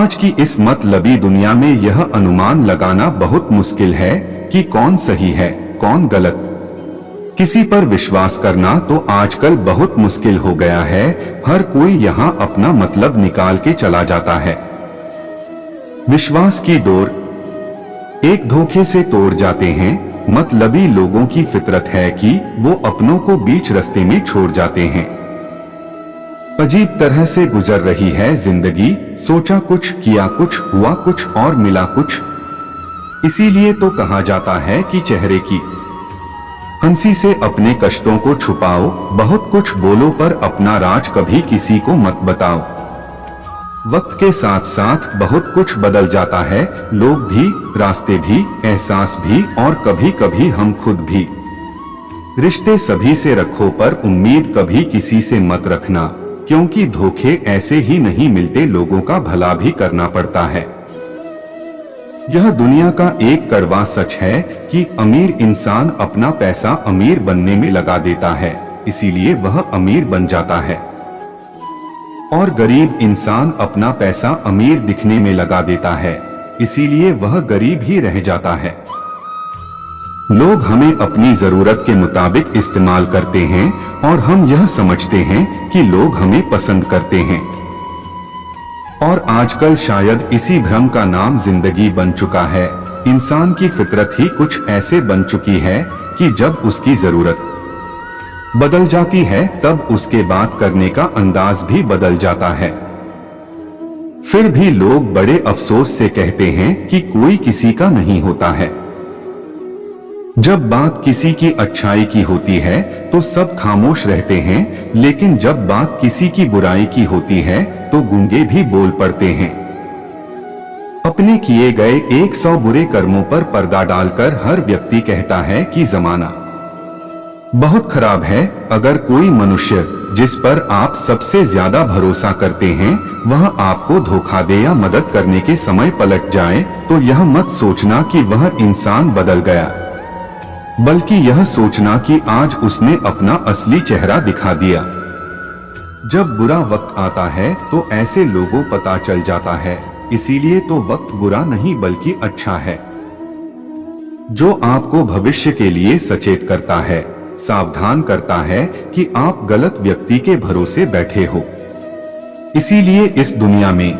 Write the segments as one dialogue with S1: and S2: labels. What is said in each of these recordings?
S1: आज की इस मतलबी दुनिया में यह अनुमान लगाना बहुत मुश्किल है कि कौन सही है कौन गलत। किसी पर विश्वास करना तो आजकल बहुत मुश्किल हो गया है। हर कोई यहाँ अपना मतलब निकाल के चला जाता है। विश्वास की डोर एक धोखे से तोड़ जाते हैं। मतलबी लोगों की फितरत है कि वो अपनों को बीच रास्ते में छोड़ जाते हैं। अजीब तरह से गुजर रही है जिंदगी, सोचा कुछ किया कुछ, हुआ कुछ और मिला कुछ। इसीलिए तो कहा जाता है कि चेहरे की हंसी से अपने कष्टों को छुपाओ, बहुत कुछ बोलो पर अपना राज कभी किसी को मत बताओ। वक्त के साथ साथ बहुत कुछ बदल जाता है, लोग भी, रास्ते भी, एहसास भी और कभी कभी हम खुद भी। रिश्ते सभी से रखो पर उम्मीद कभी किसी से मत रखना, क्योंकि धोखे ऐसे ही नहीं मिलते, लोगों का भला भी करना पड़ता है। यह दुनिया का एक कड़वा सच है कि अमीर इंसान अपना पैसा अमीर बनने में लगा देता है, इसीलिए वह अमीर बन जाता है, और गरीब इंसान अपना पैसा अमीर दिखने में लगा देता है, इसीलिए वह गरीब ही रह जाता है। लोग हमें अपनी जरूरत के मुताबिक इस्तेमाल करते हैं और हम यह समझते हैं कि लोग हमें पसंद करते हैं, और आजकल शायद इसी भ्रम का नाम जिंदगी बन चुका है। इंसान की फितरत ही कुछ ऐसे बन चुकी है कि जब उसकी जरूरत बदल जाती है तब उसके बात करने का अंदाज भी बदल जाता है। फिर भी लोग बड़े अफसोस से कहते हैं कि कोई किसी का नहीं होता है। जब बात किसी की अच्छाई की होती है तो सब खामोश रहते हैं, लेकिन जब बात किसी की बुराई की होती है तो गूंगे भी बोल पड़ते हैं। अपने किए गए 100 बुरे कर्मों पर पर्दा डालकर हर व्यक्ति कहता है कि जमाना बहुत खराब है। अगर कोई मनुष्य जिस पर आप सबसे ज्यादा भरोसा करते हैं वह आपको धोखा दे या मदद करने के समय पलट जाए, तो यह मत सोचना कि वह इंसान बदल गया, बल्कि यह सोचना कि आज उसने अपना असली चेहरा दिखा दिया। जब बुरा वक्त आता है तो ऐसे लोगों पता चल जाता है, इसीलिए तो वक्त बुरा नहीं बल्कि अच्छा है, जो आपको भविष्य के लिए सचेत करता है, सावधान करता है कि आप गलत व्यक्ति के भरोसे बैठे हो। इसीलिए इस दुनिया में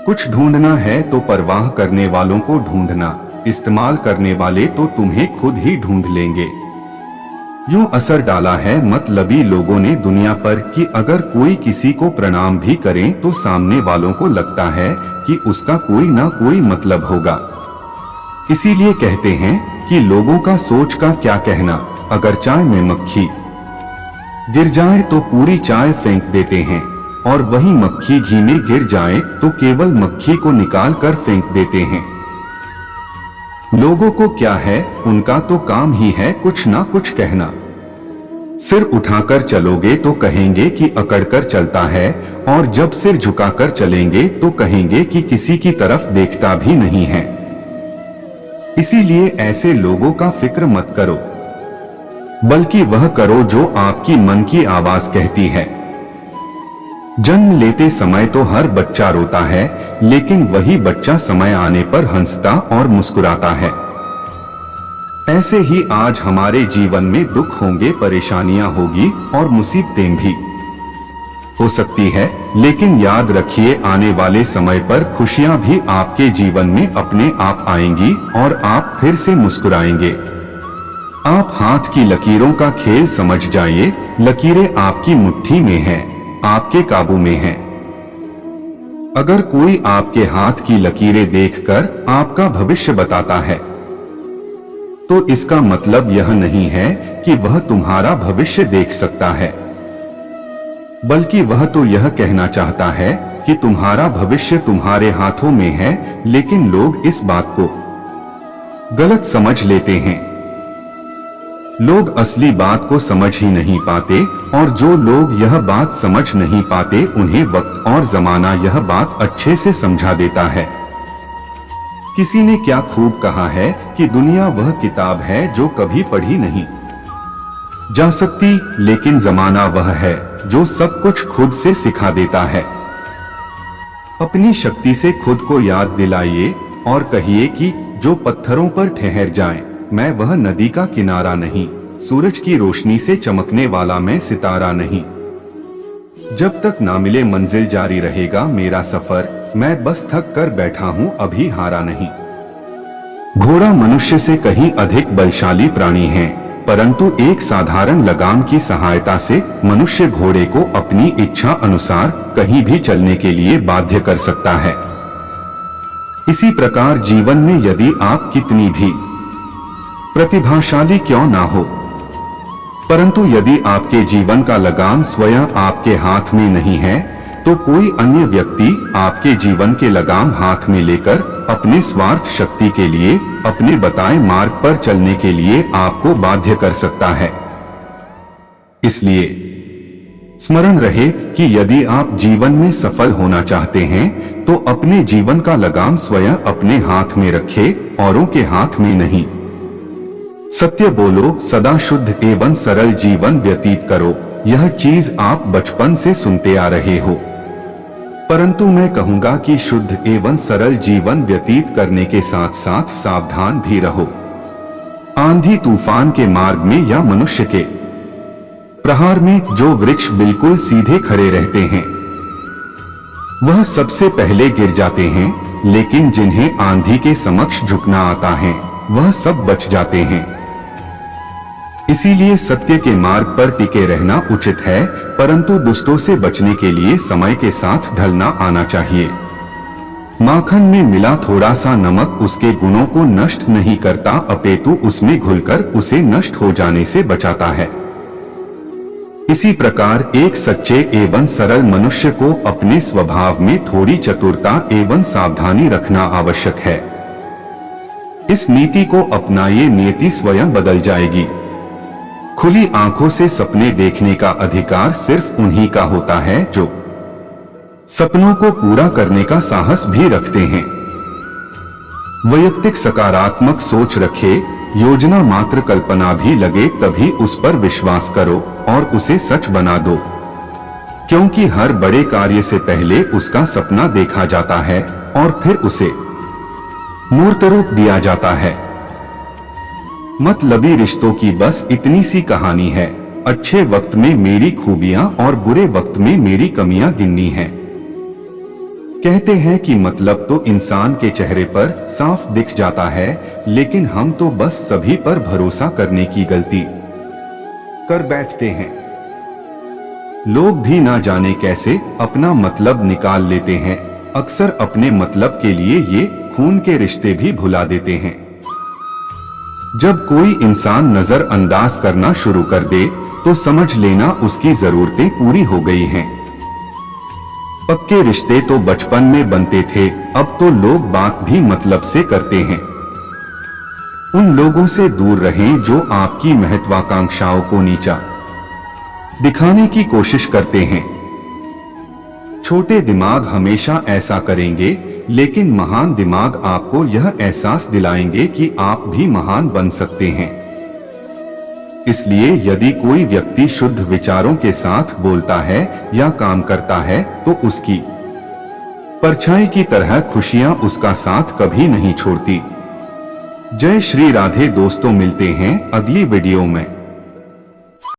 S1: कुछ ढूंढना है तो परवाह करने वालों को ढूंढना, इस्तेमाल करने वाले तो तुम्हें खुद ही ढूंढ लेंगे। यूं असर डाला है मतलबी लोगों ने दुनिया पर कि अगर कोई किसी को प्रणाम भी करे तो सामने वालों को लगता है कि उसका कोई ना कोई मतलब होगा। इसीलिए कहते हैं कि लोगों का सोच का क्या कहना, अगर चाय में मक्खी गिर जाए तो पूरी चाय फेंक देते हैं, और वही मक्खी घी में गिर जाए तो केवल मक्खी को निकाल कर फेंक देते हैं। लोगों को क्या है, उनका तो काम ही है कुछ ना कुछ कहना। सिर उठाकर चलोगे तो कहेंगे कि अकड़कर चलता है, और जब सिर झुकाकर चलेंगे तो कहेंगे कि किसी की तरफ देखता भी नहीं है। इसीलिए ऐसे लोगों का फिक्र मत करो, बल्कि वह करो जो आपकी मन की आवाज कहती है। जन्म लेते समय तो हर बच्चा रोता है, लेकिन वही बच्चा समय आने पर हंसता और मुस्कुराता है। ऐसे ही आज हमारे जीवन में दुख होंगे, परेशानियां होगी और मुसीबतें भी हो सकती है, लेकिन याद रखिए आने वाले समय पर खुशियां भी आपके जीवन में अपने आप आएंगी और आप फिर से मुस्कुराएंगे। आप हाथ की लकीरों का खेल समझ जाइए, लकीरें आपकी मुट्ठी में हैं, आपके काबू में हैं। अगर कोई आपके हाथ की लकीरें देखकर आपका भविष्य बताता है तो इसका मतलब यह नहीं है कि वह तुम्हारा भविष्य देख सकता है, बल्कि वह तो यह कहना चाहता है कि तुम्हारा भविष्य तुम्हारे हाथों में है। लेकिन लोग इस बात को गलत समझ लेते हैं। लोग असली बात को समझ ही नहीं पाते, और जो लोग यह बात समझ नहीं पाते उन्हें वक्त और जमाना यह बात अच्छे से समझा देता है। किसी ने क्या खूब कहा है कि दुनिया वह किताब है जो कभी पढ़ी नहीं जा सकती, लेकिन जमाना वह है जो सब कुछ खुद से सिखा देता है। अपनी शक्ति से खुद को याद दिलाइए और कहिए कि जो पत्थरों पर ठहर जाए, मैं वह नदी का किनारा नहीं, सूरज की रोशनी से चमकने वाला मैं सितारा नहीं। जब तक ना मिले मंजिल जारी रहेगा मेरा सफर, मैं बस थक कर बैठा हूँ अभी हारा नहीं। घोड़ा मनुष्य से कहीं अधिक बलशाली प्राणी है, परंतु एक साधारण लगाम की सहायता से मनुष्य घोड़े को अपनी इच्छा अनुसार कहीं भी चलने के लिए बाध्य कर सकता है। इसी प्रकार जीवन में यदि आप कितनी भी प्रतिभाशाली क्यों ना हो, परंतु यदि आपके जीवन का लगाम स्वयं आपके हाथ में नहीं है, तो कोई अन्य व्यक्ति आपके जीवन के लगाम हाथ में लेकर अपने स्वार्थ शक्ति के लिए, अपने बताए मार्ग पर चलने के लिए आपको बाध्य कर सकता है। इसलिए स्मरण रहे कि यदि आप जीवन में सफल होना चाहते हैं तो अपने जीवन का लगाम स्वयं अपने हाथ में रखे, औरों के हाथ में नहीं। सत्य बोलो, सदा शुद्ध एवं सरल जीवन व्यतीत करो, यह चीज आप बचपन से सुनते आ रहे हो, परंतु मैं कहूंगा कि शुद्ध एवं सरल जीवन व्यतीत करने के साथ साथ सावधान भी रहो। आंधी तूफान के मार्ग में या मनुष्य के प्रहार में जो वृक्ष बिल्कुल सीधे खड़े रहते हैं वह सबसे पहले गिर जाते हैं, लेकिन जिन्हें आंधी के समक्ष झुकना आता है वह सब बच जाते हैं। इसीलिए सत्य के मार्ग पर टिके रहना उचित है, परंतु दुष्टों से बचने के लिए समय के साथ ढलना आना चाहिए। माखन में मिला थोड़ा सा नमक उसके गुणों को नष्ट नहीं करता, अपितु उसमें घुलकर उसे नष्ट हो जाने से बचाता है। इसी प्रकार एक सच्चे एवं सरल मनुष्य को अपने स्वभाव में थोड़ी चतुरता एवं सावधानी रखना आवश्यक है। इस नीति को अपनाइए, नियति स्वयं बदल जाएगी। खुली आंखों से सपने देखने का अधिकार सिर्फ उन्हीं का होता है जो सपनों को पूरा करने का साहस भी रखते हैं। वैयक्तिक सकारात्मक सोच रखे, योजना मात्र कल्पना भी लगे तभी उस पर विश्वास करो और उसे सच बना दो, क्योंकि हर बड़े कार्य से पहले उसका सपना देखा जाता है और फिर उसे मूर्त रूप दिया जाता है। मतलबी रिश्तों की बस इतनी सी कहानी है, अच्छे वक्त में मेरी खूबियां और बुरे वक्त में मेरी कमियां गिननी है। कहते हैं कि मतलब तो इंसान के चेहरे पर साफ दिख जाता है, लेकिन हम तो बस सभी पर भरोसा करने की गलती कर बैठते हैं। लोग भी ना जाने कैसे अपना मतलब निकाल लेते हैं, अक्सर अपने मतलब के लिए ये खून के रिश्ते भी भुला देते हैं। जब कोई इंसान नजरअंदाज करना शुरू कर दे तो समझ लेना उसकी जरूरतें पूरी हो गई हैं। पक्के रिश्ते तो बचपन में बनते थे, अब तो लोग बात भी मतलब से करते हैं। उन लोगों से दूर रहें जो आपकी महत्वाकांक्षाओं को नीचा दिखाने की कोशिश करते हैं। छोटे दिमाग हमेशा ऐसा करेंगे, लेकिन महान दिमाग आपको यह एहसास दिलाएंगे कि आप भी महान बन सकते हैं। इसलिए यदि कोई व्यक्ति शुद्ध विचारों के साथ बोलता है या काम करता है तो उसकी परछाई की तरह खुशियां उसका साथ कभी नहीं छोड़ती। जय श्री राधे दोस्तों, मिलते हैं अगली वीडियो में।